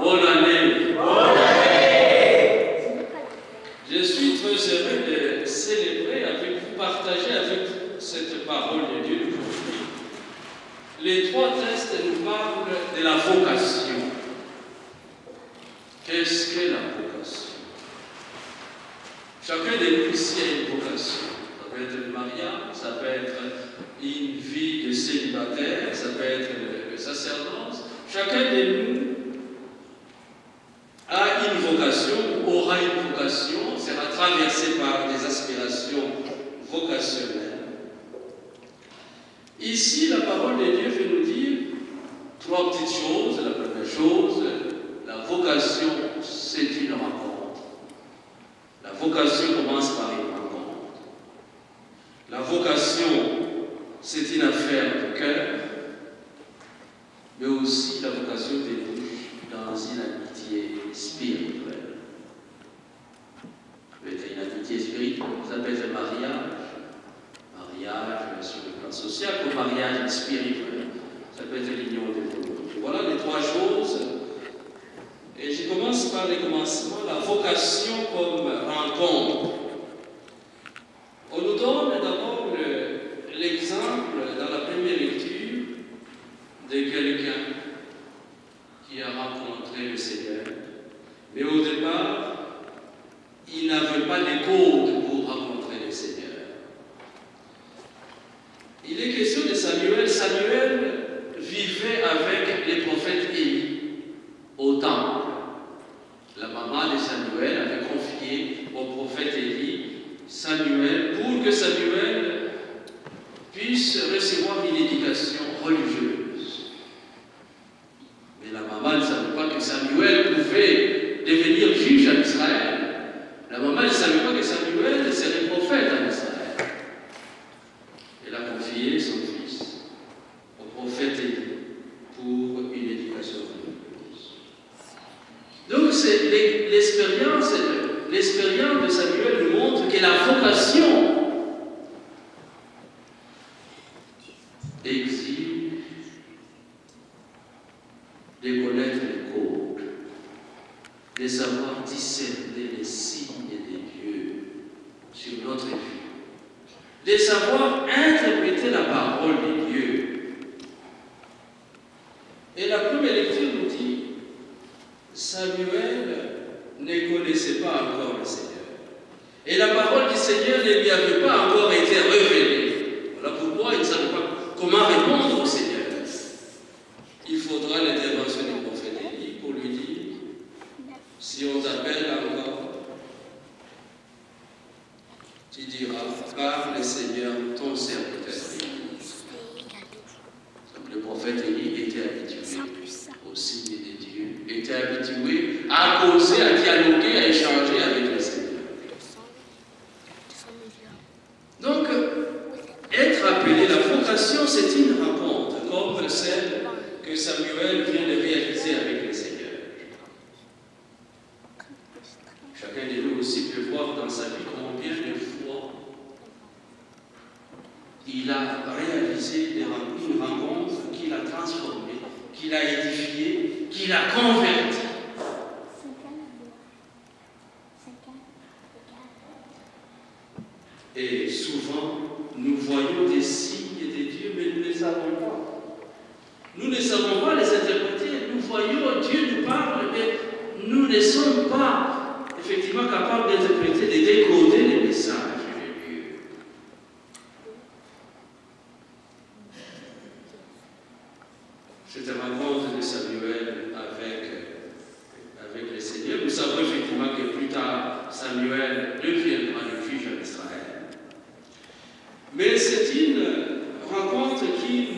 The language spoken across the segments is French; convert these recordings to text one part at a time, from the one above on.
Bonne année. Je suis très heureux de célébrer avec vous, partager avec vous cette parole de Dieu d'aujourd'hui. Les trois textes nous parlent de la vocation. Qu'est-ce que la vocation? Chacun de nous ici a une vocation. Ça peut être le mariage, ça peut être une vie de célibataire, ça peut être le sacerdoce. Chacun de nous a une vocation, aura une vocation, sera traversé par des aspirations vocationnelles. Ici, la parole de Dieu veut nous dire trois petites choses. La première chose, la vocation, c'est une rencontre. La vocation commence par une rencontre. La vocation, c'est une affaire de cœur, mais aussi la vocation débouche dans une amitié spirituelle. Peut-être une amitié spirituelle, ça peut être mariage sur le plan social, ou mariage spirituel, ça peut être l'union des volontés. Voilà les trois choses. Et je commence par les commencements, la vocation comme rencontre. On nous donne d'abord l'exemple dans la première lecture de quelqu'un qui a rencontré le Seigneur. Mais au départ, il n'avait pas de code pour rencontrer le Seigneur. Il est question de Samuel. Samuel vivait avec les prophètes Élie au temple. La maman de Samuel avait confié au prophète Élie Samuel pour que Samuel puisse recevoir une éducation religieuse. Mais la maman ne savait pas que Samuel pouvait devenir juge en Israël. La maman ne savait pas que Samuel serait prophète en Israël. Elle a confié son fils au prophète Élie pour une éducation religieuse. Donc c'est l'expérience de Samuel nous montre que la vocation exige de connaître les codes, de savoir discerner les signes de Dieu sur notre vie, de savoir interpréter la parole de Dieu. Et la première lecture nous dit, Samuel ne connaissait pas encore le Seigneur. Et la parole du Seigneur ne lui avait pas encore été révélée. Voilà pourquoi il ne savait pas comment répondre au Seigneur. Il faudra l'intervention du prophète Élie pour lui dire, si on t'appelle encore, tu diras, par le Seigneur, ton serviteur. Le prophète Élie était habitué au signe de Dieu, était habitué à causer, à dialoguer, à échanger avec le Seigneur. Donc, être appelé, la vocation, c'est une rencontre, comme celle que Samuel vient de réaliser avec le Seigneur. Chacun de nous aussi peut voir dans sa vie combien de fois il a réalisé une rencontre qui l'a transformé, qui l'a édifié, qui l'a converti. Et souvent, nous voyons des signes de Dieu, mais nous ne les savons pas. Nous ne savons pas les interpréter. Nous voyons Dieu nous parle, mais nous ne sommes pas effectivement capables d'interpréter, de décoder les messages de Dieu. Cette rencontre de Samuel avec le Seigneur, nous savons effectivement que plus tard, Samuel deviendra le juge en Israël. Mais c'est une rencontre qui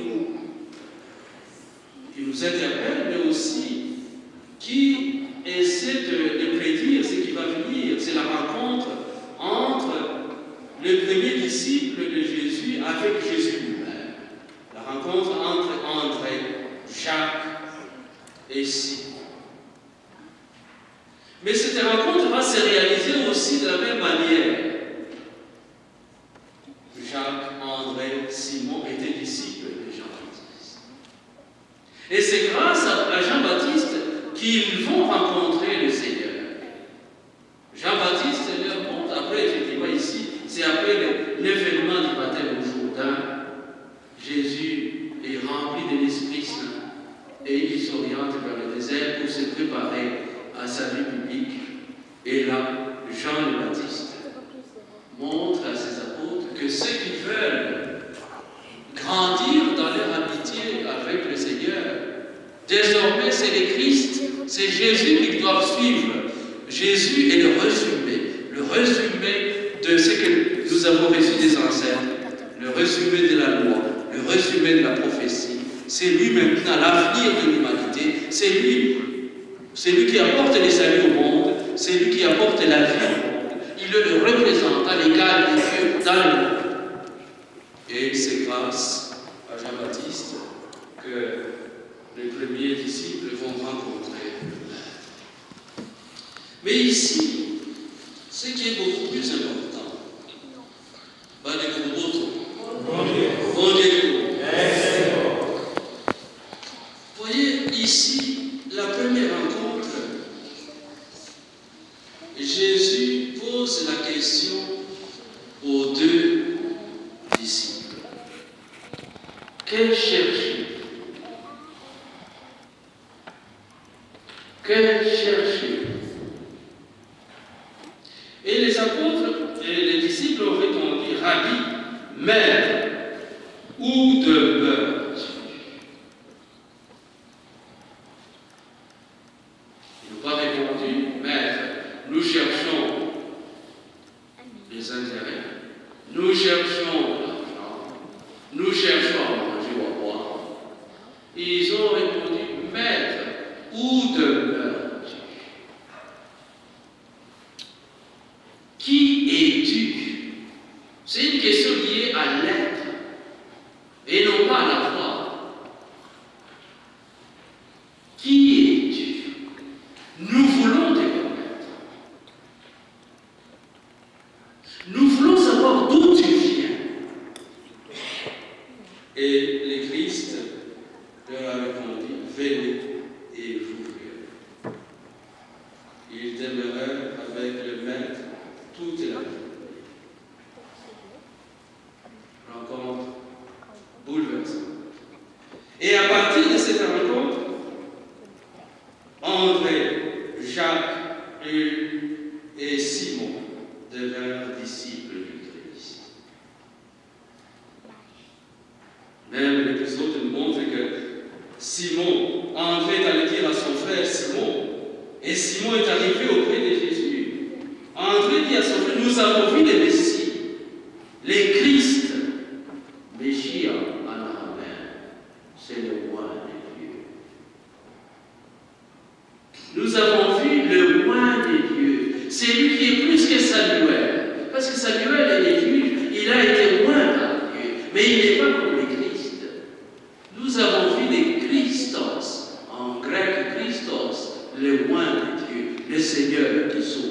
nous interpelle, mais aussi qui essaie de prédire ce qui va venir. C'est la rencontre entre le premier disciple de Jésus avec Jésus lui-même. La rencontre entre André, Jacques et Simon. Mais cette rencontre va se réaliser aussi de la même manière. Jacques, André, Simon étaient disciples Et c'est grâce à Jean-Baptiste qu'ils vont rencontrer le Seigneur. Jean-Baptiste leur montre, après effectivement ici, c'est après l'événement du baptême au Jourdain, Jésus est rempli de l'Esprit Saint et il s'oriente vers le désert pour se préparer à sa vie publique. Et là, Jean le Baptiste montre à ses apôtres que ceux qui veulent grandir dans leur amitié avec le Seigneur, désormais c'est le Christ, c'est Jésus qu'ils doivent suivre. Jésus est le résumé de ce que nous avons reçu des ancêtres, le résumé de la loi, le résumé de la prophétie. C'est lui maintenant l'avenir de l'humanité, c'est lui qui apporte les saluts au monde, c'est lui qui apporte la vie au monde. Il est le représentant légal de Dieu dans le monde. Et c'est grâce à Jean-Baptiste que les premiers disciples vont rencontrer le Maître. Mais ici, ce qui est beaucoup plus important, voyez, ici, la première rencontre, Jésus pose la question aux deux disciples. Que cherchez-vous? Que cherchez-vous? Et les apôtres et les disciples ont répondu, Rabbi, Maître, où demeures-tu? Ils n'ont pas répondu, Maître, nous cherchons les intérêts, nous cherchons l'argent, nous cherchons à manger ou à boire. Ils ont répondu, Maître, où demeures-tu? Qui es-tu? C'est une question liée à l'être et non pas à la foi. Qui es-tu? Nous voulons te connaître. Nous voulons savoir d'où tu viens. Et le Christ leur a répondu, venez et vous verrez. Ils demeurèrent avec le Maître toute la vie. Rencontre bouleversante. Et à partir de cette rencontre, André, Jacques et Simon devinrent disciples du Christ. Même l'épisode nous montre que André est allé dire à son frère Simon, et Simon est arrivé auprès de Jésus. André dit à son frère, nous avons vu le Messie, le Christ, Messia en araméen, c'est le roi de Dieu. Nous avons vu le roi de Dieu, c'est lui qui est plus que Samuel, parce que Samuel est juge, il a été roi par Dieu, mais il n'est pas comme le Christ. Nous avons vu le Christos, en grec Christos, le roi de Dieu, le Seigneur qui sauve.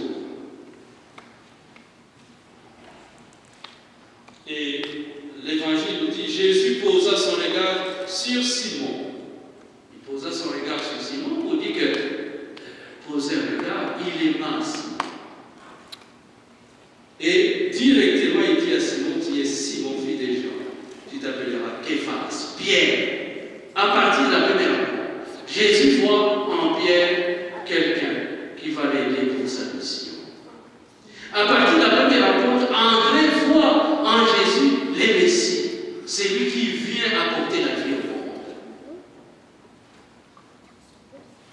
Et l'Évangile nous dit, Jésus posa son regard sur Simon. Il posa son regard sur Simon pour dire que, poser un regard, il est mince. Et directement, il dit à Simon, tu es Simon, fils de Jean. Tu t'appelleras Képhas, Pierre. À partir de la première rencontre, Jésus voit en Pierre quelqu'un qui va l'aider pour sa mission. À partir de la première rencontre, André voit en Jésus le Messie. C'est lui qui vient apporter la vie au monde.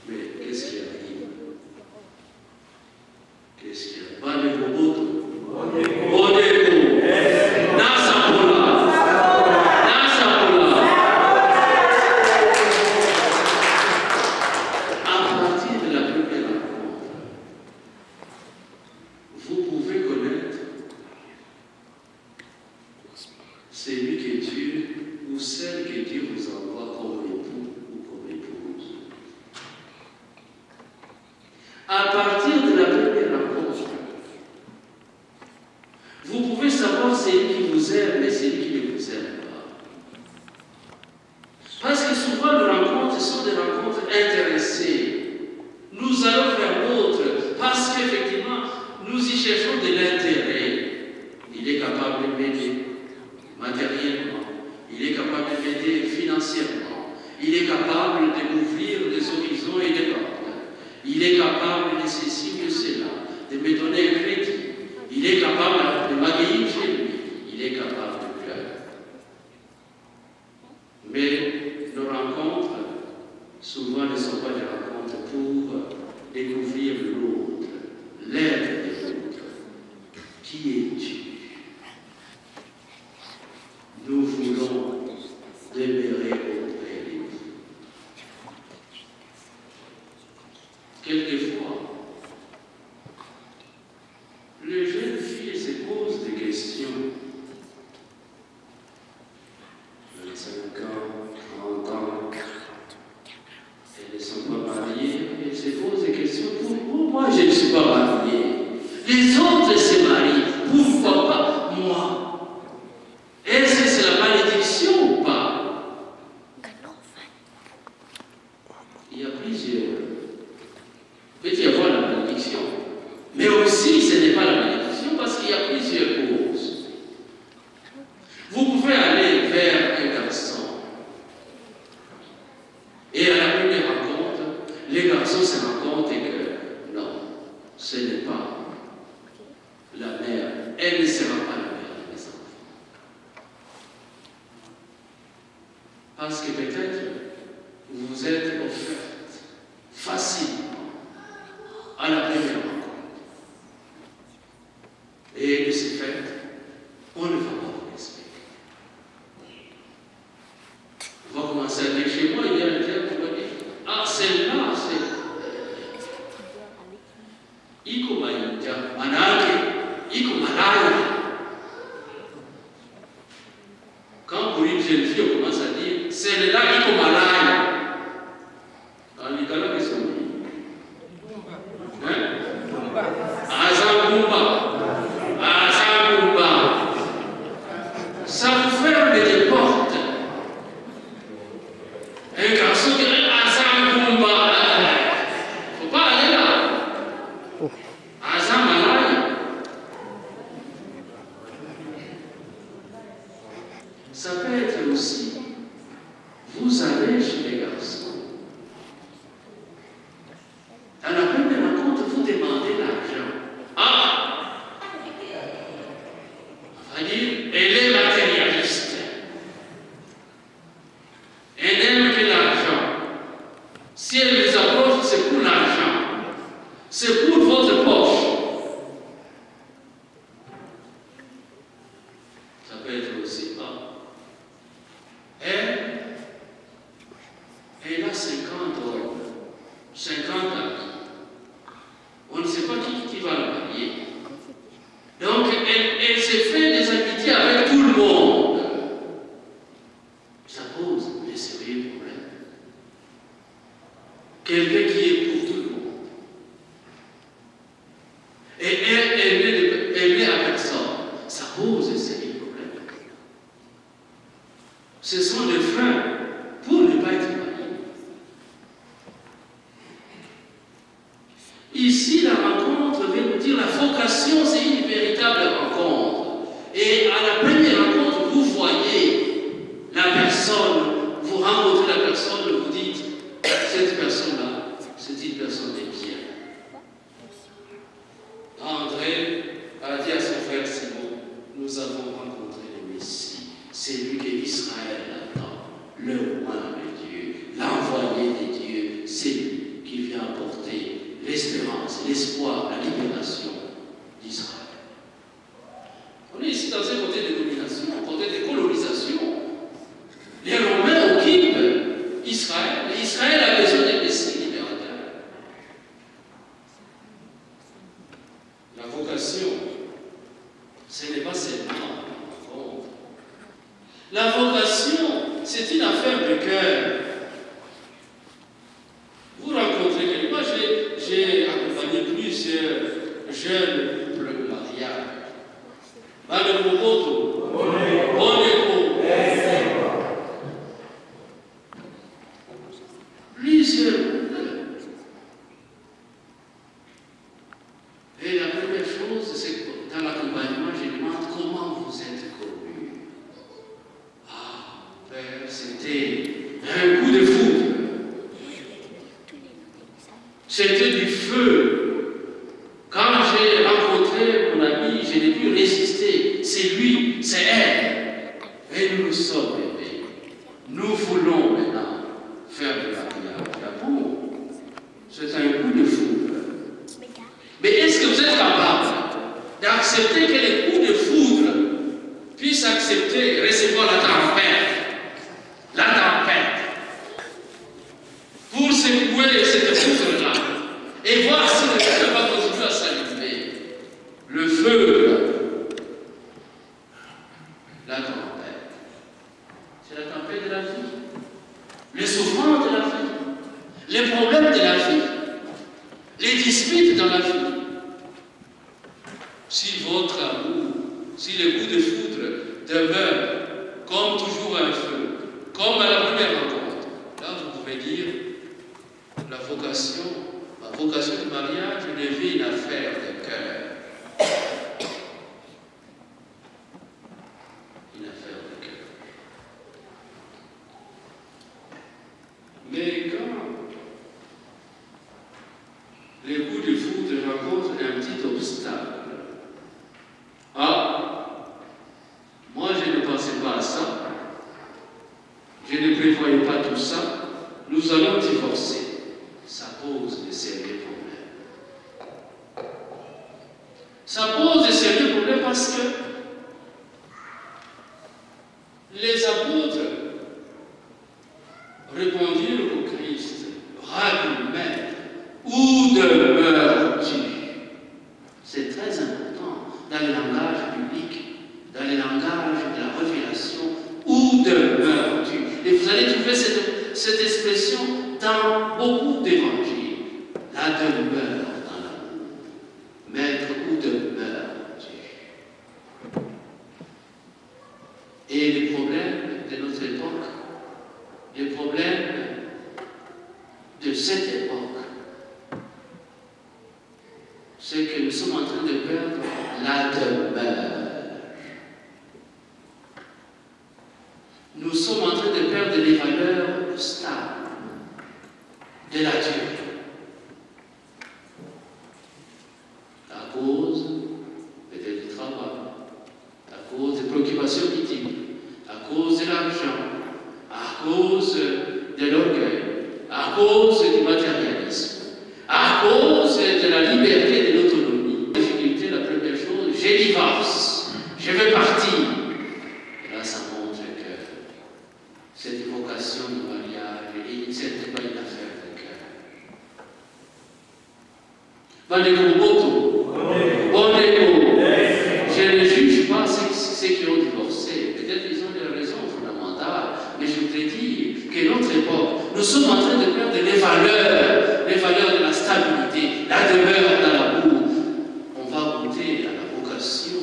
Mais qu'est-ce qui arrive? Qu'est-ce qui arrive? Pas de robot. À partir de la première rencontre, vous pouvez savoir c'est lui qui vous aime, mais c'est lui qui ne vous aime pas. Parce que souvent, nos rencontres sont des rencontres intéressées. Nous allons vers l'autre parce qu'effectivement, nous y cherchons de l'intérêt. Il est capable de m'aider matériellement, il est capable de m'aider financièrement, il est capable de m'ouvrir des horizons et des portes, il est capable de ceci ou de cela, de me donner un crédit, il est capable de m'accueillir chez lui, il est capable de faire. Mais nos rencontres, souvent, ne sont pas des rencontres pour découvrir l'autre, l'être de l'autre. Qui es-tu? Nous voulons demeurer auprès de vous. Quelquefois, les jeunes filles se posent des questions. 25 ans, 30 ans, elles ne sont pas mariées, elles se posent des questions. Pourquoi je ne suis pas mariée? Les autres se marient, pourquoi pas moi? Est-ce que c'est la malédiction ou pas? Il y a plusieurs. Il peut y avoir la malédiction. Mais aussi, ce n'est pas la malédiction parce qu'il y a plusieurs causes. Vous pouvez aller vers un garçon. Et à la première rencontre, les garçons se rendent compte que non, ce n'est pas la mère. Elle ne sera pas la mère de mes enfants. Parce que peut-être vous vous êtes offerte facilement à la première rencontre. Et de ce fait, on ne va pas vous respecter. On va commencer à dire chez moi, il y a un terme qui va dire ah, celle-là, c'est Iko Maïta, Manake, Iko Malaya. Quand pour une jeune fille, on commence à dire celle-là, Iko Malaya. En Nicolas, qu'est-ce qu'on dit? Ça vous ferme des portes. Un garçon qui dit Azamboumba, il ne faut pas aller là. Azamalaya. Ça peut être aussi, vous allez chez les garçons. À la première rencontre, vous demandez l'argent. Ah! On va dire, elle est matérialiste. Elle n'aime que l'argent. Si elle vous approche, c'est pour l'argent. C'est pour votre poche. Ça peut être aussi pas. Elle a 50 ans, 50 ans. On ne sait pas qui va la marier. Donc, elle se fait des amitiés avec tout le monde. Ça pose des sérieux problèmes. Quelqu'un qui est pour tout le monde. Et elle n'est à personne. Ça pose des sérieux problèmes. Ce sont des freins pour ne pas être mariés. Ici, la rencontre veut nous dire la vocation, c'est une véritable rencontre. Et à la première rencontre, vous voyez la personne, vous rencontrez la personne, vous dites, cette personne-là, c'est une personne de bien. André a dit à son frère Simon, nous avons rencontré le Messie, c'est lui que Israël attend, le roi de Dieu, l'envoyé de Dieu, c'est lui qui vient apporter l'espérance, l'espoir, la libération d'Israël. On est ici dans un côté de domination, un côté de colonisation. Les Romains occupent Israël, et Israël a besoin d'un Messie libérateur. La vocation, ce n'est pas seulement la rencontre. La vocation, c'est une affaire de cœur. Vous rencontrez quelqu'un. Moi, j'ai accompagné plusieurs jeunes Plusieurs couples. Et la première chose, c'est que dans l'accompagnement, je demande comment vous êtes connus. Ah, Père, c'était un coup de foudre. C'était du feu. Quand j'ai rencontré mon ami, je n'ai pu résister. C'est lui, c'est elle. Et nous nous sommes aimés. Nous voulons maintenant faire de mariage d'amour. C'est un coup de foudre. Mais est-ce que vous êtes capable d'accepter que les coups de foudre puissent accepter, recevoir la tempête? La tempête. Pour secouer cette foudre-là et voir si le feu va continuer à s'allumer. Le feu, la tempête. C'est la tempête de la vie. Les souffrances de la vie. Les problèmes de la vie. Les disputes dans la vie. Si votre amour, si le coup de foudre demeure comme toujours un feu, comme à la première rencontre, là vous pouvez dire la vocation, ma vocation de mariage devient une affaire de cœur. Une affaire de cœur. Mais quand les coups de foudre rencontrent un petit obstacle, moi je ne pensais pas à ça, je ne prévoyais pas tout ça, nous allons divorcer. Ça pose de sérieux problèmes. Ça pose de sérieux problèmes parce que les apôtres répondirent au Christ, Rabbi, Maître, où demeures-tu? C'est très important dans le langage biblique, dans le langage de la révélation, où demeures-tu? Et vous allez trouver cette expression dans beaucoup d'évangiles. La demeure dans l'amour. Maître, où demeures-tu? Et les problèmes de notre époque, les problèmes de cette époque, c'est que nous sommes en train de perdre la demeure. Nous sommes en train de perdre les valeurs stables de la durée. À cause peut-être du travail, à cause des préoccupations multiples, à cause de l'argent, à cause de l'orgueil, à cause du matérialisme, à cause de la liberté de l'autonomie. La difficulté, la première chose, je divorce, je veux partir. Et là, ça montre que cette vocation de mariage, ce n'était pas une affaire de cœur. Je ne juge pas ceux qui ont divorcé. Peut-être qu'ils ont des raisons fondamentales, mais je voudrais dire que notre époque, nous sommes en train de perdre les valeurs de la stabilité, la demeure dans l'amour. On va goûter à la vocation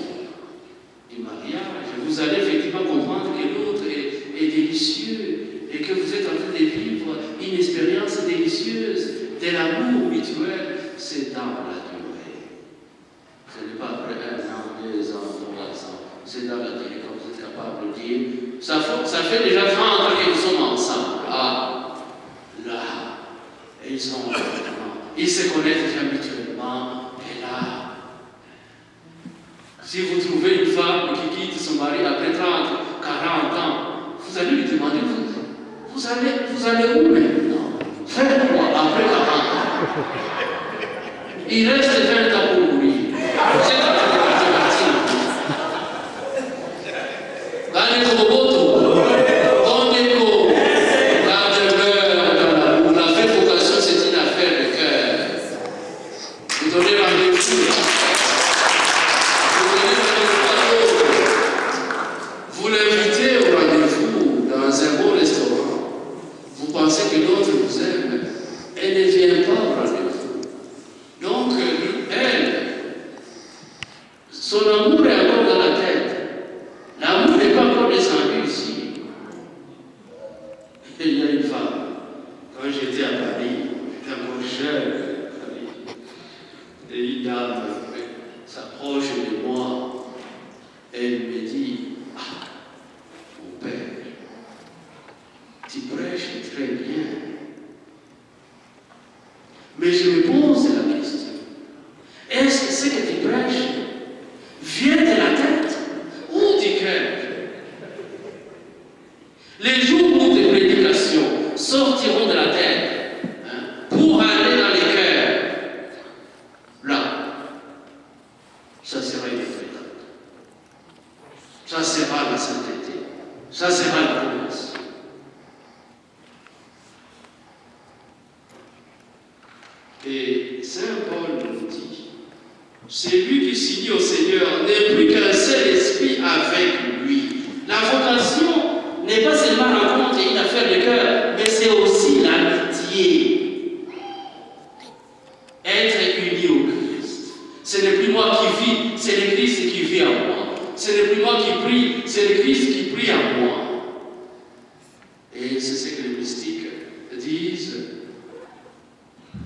du mariage. Vous allez effectivement comprendre que l'autre est délicieux et que vous êtes en train de vivre une expérience délicieuse de l'amour mutuel. C'est dans la durée. Ce n'est pas après 1 an, 2 ans, 3 ans. C'est dans la durée, comme vous êtes capable de dire. Ça fait déjà 30 ans qu'ils sont ensemble. Ah, là, ils se connaissent déjà mutuellement. Et là, si vous trouvez une femme qui quitte son mari après 30, 40 ans, vous allez lui demander, vous allez où maintenant? Faites-moi après 40 ans. Il reste 20 ans pour mourir. Vous êtes en train de partir. Allez, Roboto. On écho. La demeure dans l'amour. La vraie vocation, c'est une affaire de cœur. Vous donnez rendez-vous. Vous l'invitez au rendez-vous dans un beau restaurant. Vous pensez que l'autre vous aime. Elle ne vient pas au rendez-vous. Donc, elle, son amour est encore dans la tête. L'amour n'est pas encore descendu ici. Il y a une femme, quand j'étais à Mais je me pose la question, est-ce que ce que tu prêches vient de la tête ou du cœur? Les jours où tes prédications sortiront de la tête pour aller dans les cœurs, là, ça sera une véritable. Ça sera la sainteté. Ça sera la promesse. Et Saint Paul nous dit, celui qui s'unit au Seigneur n'est plus qu'un seul esprit avec lui. La vocation n'est pas seulement rencontre et une affaire de cœur, mais c'est aussi l'amitié. Être uni au Christ. Ce n'est plus moi qui vis, c'est le Christ qui vit en moi. Ce n'est plus moi qui prie, c'est le Christ qui prie en moi. Et c'est ce que les mystiques disent,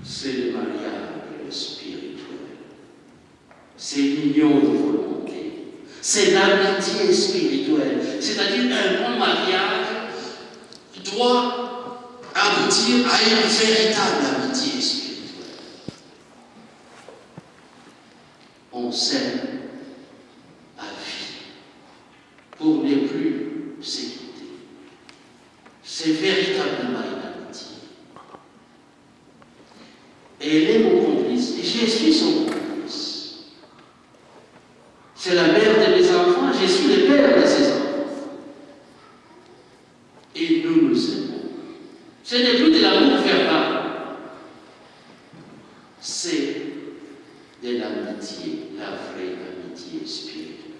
c'est le mariage spirituel. C'est l'union de volonté. C'est l'amitié spirituelle. C'est-à-dire un bon mariage doit aboutir à une véritable amitié spirituelle. On s'aime à vie pour ne plus s'écouter. C'est véritablement une amitié. Elle est mon complice et je suis son complice. C'est la mère de mes enfants, je suis le père de ses enfants. Et nous nous aimons. Ce n'est plus de l'amour verbal, c'est de l'amitié, la vraie amitié spirituelle.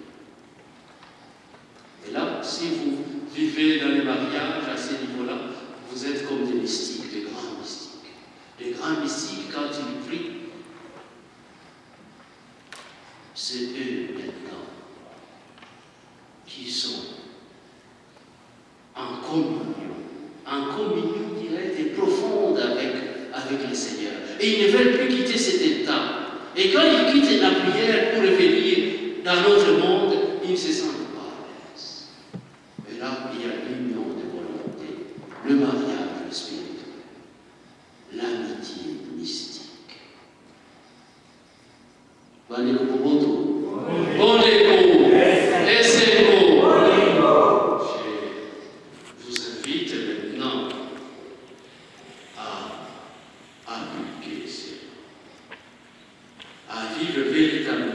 Et là, si vous vivez dans les mariages à ce niveau-là, vous êtes comme des mystiques, des grands mystiques. Les grands mystiques, quand ils prient, c'est eux maintenant qui sont en communion directe et profonde avec le Seigneur. Et ils ne veulent plus quitter cet état. Et quand ils quittent la prière pour revenir dans notre monde, ils se sentent pas à l'aise. Et là, il y a l'union de volonté, le mariage spirituel, l'amitié mystique. Je vous invite maintenant à appliquer cela, à vivre véritablement